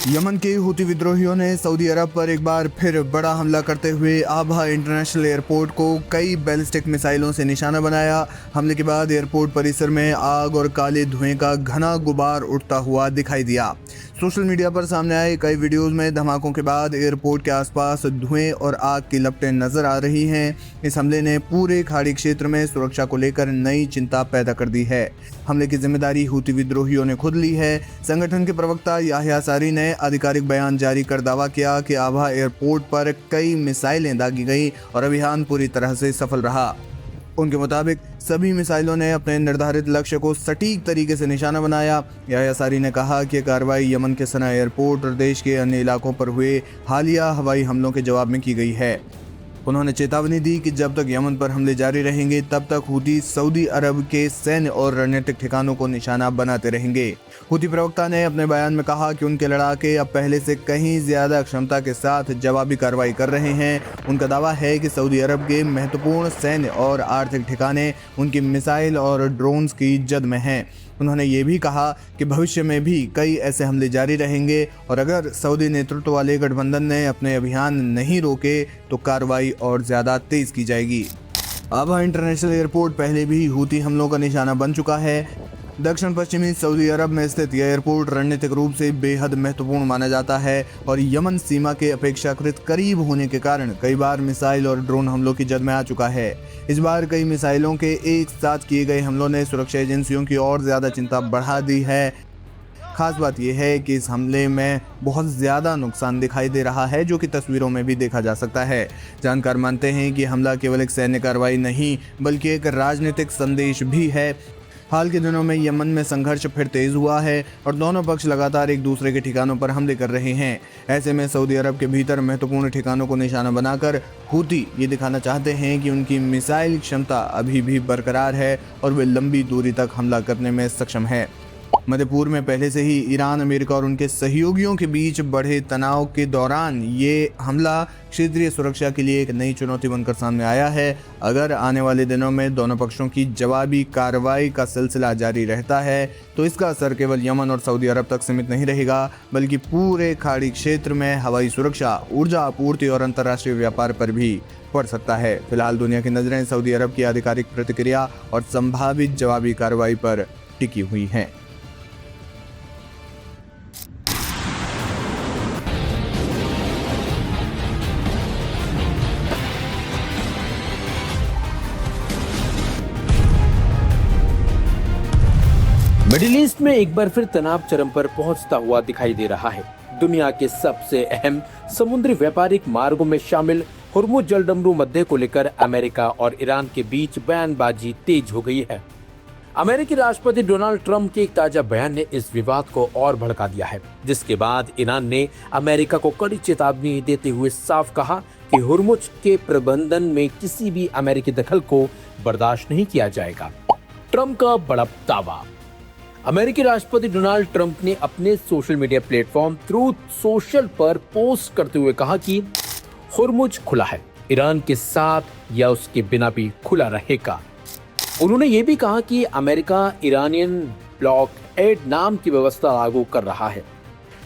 Yemen के Houthi विद्रोहियों ने सऊदी अरब पर एक बार फिर बड़ा हमला करते हुए आबहा इंटरनेशनल एयरपोर्ट को कई बैलिस्टिक मिसाइलों से निशाना बनाया। हमले के बाद एयरपोर्ट परिसर में आग और काले धुएं का घना गुबार उठता हुआ दिखाई दिया। सोशल मीडिया पर सामने आए कई वीडियोस में धमाकों के बाद एयरपोर्ट के आसपास धुएं और आग की लपटें नजर आ रही हैं। इस हमले ने पूरे खाड़ी क्षेत्र में सुरक्षा को लेकर नई चिंता पैदा कर दी है। हमले की जिम्मेदारी हूती विद्रोहियों ने खुद ली है। संगठन के प्रवक्ता याह्या सारी ने आधिकारिक बयान जारी कर दावा किया कि आबहा एयरपोर्ट पर कई मिसाइलें दागी गई और अभियान पूरी तरह से सफल रहा। उनके मुताबिक सभी मिसाइलों ने अपने निर्धारित लक्ष्य को सटीक तरीके से निशाना बनाया। याह्या सारी ने कहा कि कार्रवाई यमन के सना एयरपोर्ट और देश के अन्य इलाकों पर हुए हालिया हवाई हमलों के जवाब में की गई है। उन्होंने चेतावनी दी कि जब तक यमन पर हमले जारी रहेंगे तब तक हूती सऊदी अरब के सैन्य और रणनीतिक ठिकानों को निशाना बनाते रहेंगे। हूती प्रवक्ता ने अपने बयान में कहा कि उनके लड़ाके अब पहले से कहीं ज्यादा क्षमता के साथ जवाबी कार्रवाई कर रहे हैं। उनका दावा है कि सऊदी अरब के महत्वपूर्ण सैन्य और आर्थिक ठिकाने उनकी मिसाइल और ड्रोन्स की जद में हैं। उन्होंने ये भी कहा कि भविष्य में भी कई ऐसे हमले जारी रहेंगे और अगर सऊदी नेतृत्व वाले गठबंधन ने अपने अभियान नहीं रोके तो कार्रवाई और ज़्यादा तेज़ की जाएगी। आबहा इंटरनेशनल एयरपोर्ट पहले भी हूती हमलों का निशाना बन चुका है। दक्षिण पश्चिमी सऊदी अरब में स्थित यह एयरपोर्ट रणनीतिक रूप से बेहद महत्वपूर्ण माना जाता है और यमन सीमा के अपेक्षाकृत करीब होने के कारण कई बार मिसाइल और ड्रोन हमलों की जद में आ चुका है। इस बार कई मिसाइलों के एक साथ किए गए हमलों ने सुरक्षा एजेंसियों की और ज़्यादा चिंता बढ़ा दी है। खास बात यह है कि इस हमले में बहुत ज़्यादा नुकसान दिखाई दे रहा है, जो कि तस्वीरों में भी देखा जा सकता है। जानकार मानते हैं कि हमला केवल एक सैन्य कार्रवाई नहीं बल्कि एक राजनीतिक संदेश भी है। हाल के दिनों में यमन में संघर्ष फिर तेज हुआ है और दोनों पक्ष लगातार एक दूसरे के ठिकानों पर हमले कर रहे हैं। ऐसे में सऊदी अरब के भीतर महत्वपूर्ण ठिकानों को निशाना बनाकर हूती ये दिखाना चाहते हैं कि उनकी मिसाइल क्षमता अभी भी बरकरार है और वे लंबी दूरी तक हमला करने में सक्षम है। मध्य पूर्व में पहले से ही ईरान, अमेरिका और उनके सहयोगियों के बीच बढ़े तनाव के दौरान ये हमला क्षेत्रीय सुरक्षा के लिए एक नई चुनौती बनकर सामने आया है। अगर आने वाले दिनों में दोनों पक्षों की जवाबी कार्रवाई का सिलसिला जारी रहता है तो इसका असर केवल यमन और सऊदी अरब तक सीमित नहीं रहेगा बल्कि पूरे खाड़ी क्षेत्र में हवाई सुरक्षा, ऊर्जा आपूर्ति और अंतर्राष्ट्रीय व्यापार पर भी पड़ सकता है। फिलहाल दुनिया की नजरें सऊदी अरब की आधिकारिक प्रतिक्रिया और संभावित जवाबी कार्रवाई पर टिकी हुई हैं। मिडिल ईस्ट में एक बार फिर तनाव चरम पर पहुंचता हुआ दिखाई दे रहा है। दुनिया के सबसे अहम समुद्री व्यापारिक मार्गों में शामिल हुर्मुज जलडमरू मुद्दे को लेकर अमेरिका और ईरान के बीच बयानबाजी तेज हो गई है। अमेरिकी राष्ट्रपति डोनाल्ड ट्रंप के एक ताजा बयान ने इस विवाद को और भड़का दिया है, जिसके बाद ईरान ने अमेरिका को कड़ी चेतावनी देते हुए साफ कहा कि हुर्मुज के प्रबंधन में किसी भी अमेरिकी दखल को बर्दाश्त नहीं किया जाएगा। ट्रंप का बड़ा दावा। अमेरिकी राष्ट्रपति डोनाल्ड ट्रंप ने अपने social media platform truth social पर पोस्ट करते हुए कहा कि हुर्मुज खुला है, ईरान के साथ या उसके बिना भी खुला रहेगा। उन्होंने ये भी कहा कि अमेरिका ईरानियन ब्लॉक एड नाम की व्यवस्था लागू कर रहा है।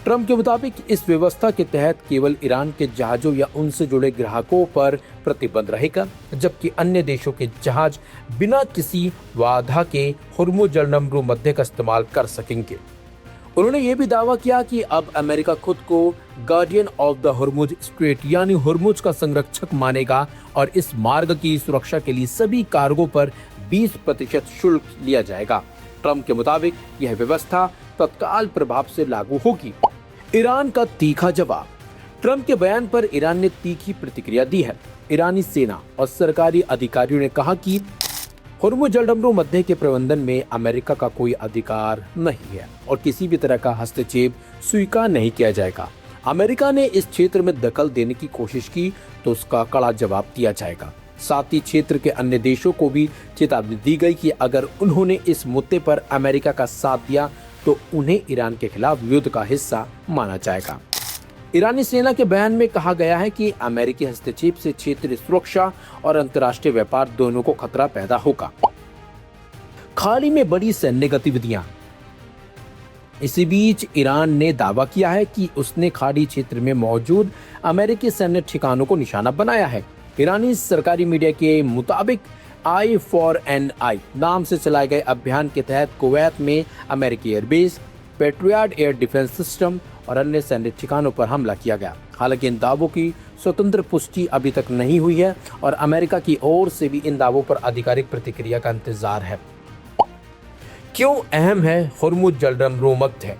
ट्रंप के मुताबिक इस व्यवस्था के तहत केवल ईरान के जहाजों या उनसे जुड़े ग्राहकों पर प्रतिबंध रहेगा, जबकि अन्य देशों के जहाज बिना किसी बाधा के हुर्मुज जलडमरू मुद्दे का इस्तेमाल कर सकेंगे। उन्होंने ये भी दावा किया कि अब अमेरिका खुद को गार्डियन ऑफ द हुर्मुज स्ट्रेट यानी हुर्मुज का संरक्षक मानेगा और इस मार्ग की सुरक्षा के लिए सभी कार्गो पर 20% शुल्क लिया जाएगा। ट्रंप के मुताबिक यह व्यवस्था तत्काल प्रभाव से लागू होगी। ईरान का तीखा जवाब। ट्रंप के बयान पर ईरान ने तीखी प्रतिक्रिया दी है। ईरानी सेना और सरकारी अधिकारियों ने कहा कि हुर्मुज जलडमरू मुद्दे के प्रबंधन में अमेरिका का कोई अधिकार नहीं है और किसी भी तरह का हस्तक्षेप स्वीकार नहीं किया जाएगा। अमेरिका ने इस क्षेत्र में दखल देने की कोशिश की तो उसका कड़ा जवाब दिया जाएगा। साथ ही क्षेत्र के अन्य देशों को भी चेतावनी दी गई कि अगर उन्होंने इस मुद्दे पर अमेरिका का साथ दिया तो उन्हें ईरान के खिलाफ युद्ध का हिस्सा माना जाएगा। ईरानी सेना के बयान में कहा गया है कि अमेरिकी हस्तक्षेप से क्षेत्रीय सुरक्षा और अंतर्राष्ट्रीय व्यापार दोनों को खतरा पैदा होगा। खाड़ी में बड़ी सैन्य गतिविधियां। इसी बीच ईरान ने दावा किया है कि उसने खाड़ी क्षेत्र में मौजूद अमेरिकी सैन्य ठिकानों को निशाना बनाया है। ईरानी सरकारी मीडिया के मुताबिक I4NI नाम से चलाए गए अभियान के तहत कुवैत में अमेरिकी airbase, patriot air defence system और अन्य सैन्य ठिकानों पर हमला किया गया। हालांकि इन दावों की स्वतंत्र पुष्टि अभी तक नहीं हुई है और अमेरिका की ओर से भी इन दावों पर आधिकारिक प्रतिक्रिया का इंतजार है। क्यों अहम है हुर्मुज़ जलडमरू मध्य?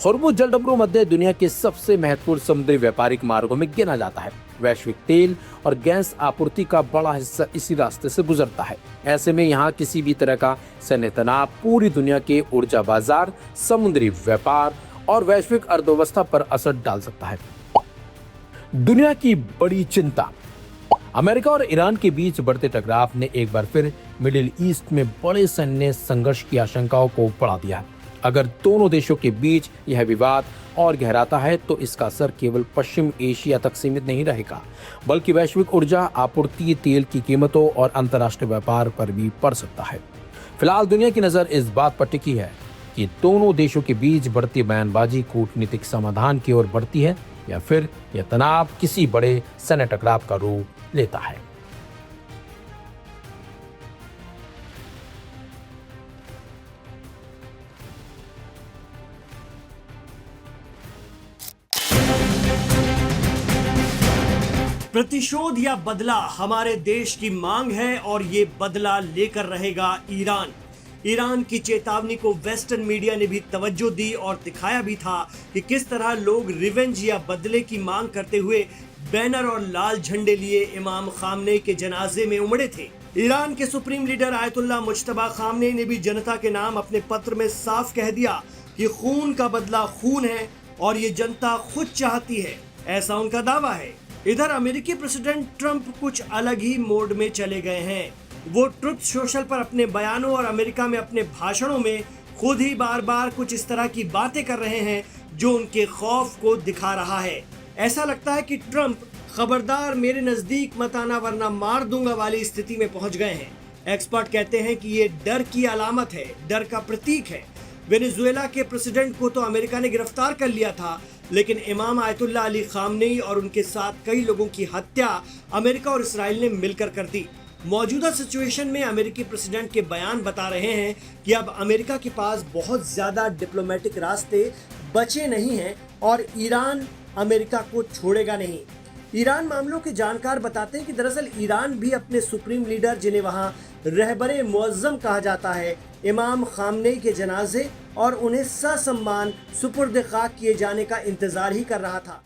हुर्मुज़ जलडमरू मध्य दुनिया के सबसे महत्वपूर्ण समुद्री व्यापारिक मार्गों में गिना जाता है। वैश्विक तेल और गैस आपूर्ति का बड़ा हिस्सा इसी रास्ते से गुजरता है। ऐसे में यहाँ किसी भी तरह का सैन्य तनाव पूरी दुनिया के ऊर्जा बाजार, समुद्री व्यापार और वैश्विक अर्थव्यवस्था पर असर डाल सकता है। दुनिया की बड़ी चिंता। अमेरिका और ईरान के बीच बढ़ते टकराव ने एक बार फिर मिडिल ईस्ट में बड़े सैन्य संघर्ष की आशंकाओं को बढ़ा दिया है। अगर दोनों देशों के बीच यह विवाद और गहराता है तो इसका असर केवल पश्चिम एशिया तक सीमित नहीं रहेगा, बल्कि वैश्विक ऊर्जा आपूर्ति, तेल की कीमतों और अंतर्राष्ट्रीय व्यापार पर भी पड़ सकता है। फिलहाल दुनिया की नजर इस बात पर टिकी है कि दोनों देशों के बीच बढ़ती बयानबाजी कूटनीतिक समाधान की ओर बढ़ती है या फिर यह तनाव किसी बड़े सैन्य टकराव का रूप लेता है। प्रतिशोध या बदला हमारे देश की मांग है और ये बदला लेकर रहेगा ईरान। ईरान की चेतावनी को वेस्टर्न मीडिया ने भी तवज्जो दी और दिखाया भी था कि किस तरह लोग रिवेंज या बदले की मांग करते हुए बैनर और लाल झंडे लिए इमाम खामनेई के जनाजे में उमड़े थे। ईरान के supreme leader Ayatollah Mojtaba Khamenei ने भी जनता के नाम अपने पत्र में साफ कह दिया कि खून का बदला खून है और ये जनता खुद चाहती है, ऐसा उनका दावा है। इधर अमेरिकी प्रेसिडेंट ट्रंप कुछ अलग ही मोड में चले गए हैं। वो ट्रुथ सोशल पर अपने बयानों और अमेरिका में अपने भाषणों में खुद ही बार बार कुछ इस तरह की बातें कर रहे हैं जो उनके खौफ को दिखा रहा है। ऐसा लगता है कि ट्रंप खबरदार मेरे नजदीक मत आना वरना मार दूंगा वाली स्थिति में पहुंच गए हैं। एक्सपर्ट कहते हैं कि ये डर की अलामत है, डर का प्रतीक है। वेनेजुएला के प्रेसिडेंट को तो अमेरिका ने गिरफ्तार कर लिया था, लेकिन इमाम आयतुल्लाह अली खामनेई और उनके साथ कई लोगों की हत्या अमेरिका और इसराइल ने मिलकर कर दी। मौजूदा सिचुएशन में अमेरिकी प्रेसिडेंट के बयान बता रहे हैं कि अब अमेरिका के पास बहुत ज़्यादा डिप्लोमेटिक रास्ते बचे नहीं हैं और ईरान अमेरिका को छोड़ेगा नहीं। ईरान मामलों के जानकार बताते हैं कि दरअसल ईरान भी अपने सुप्रीम लीडर, जिन्हें वहाँ रहबरे मुअज्जम कहा जाता है, इमाम खामनेई के जनाजे और उन्हें ससम्मान सुपुर्द खाक किए जाने का इंतजार ही कर रहा था।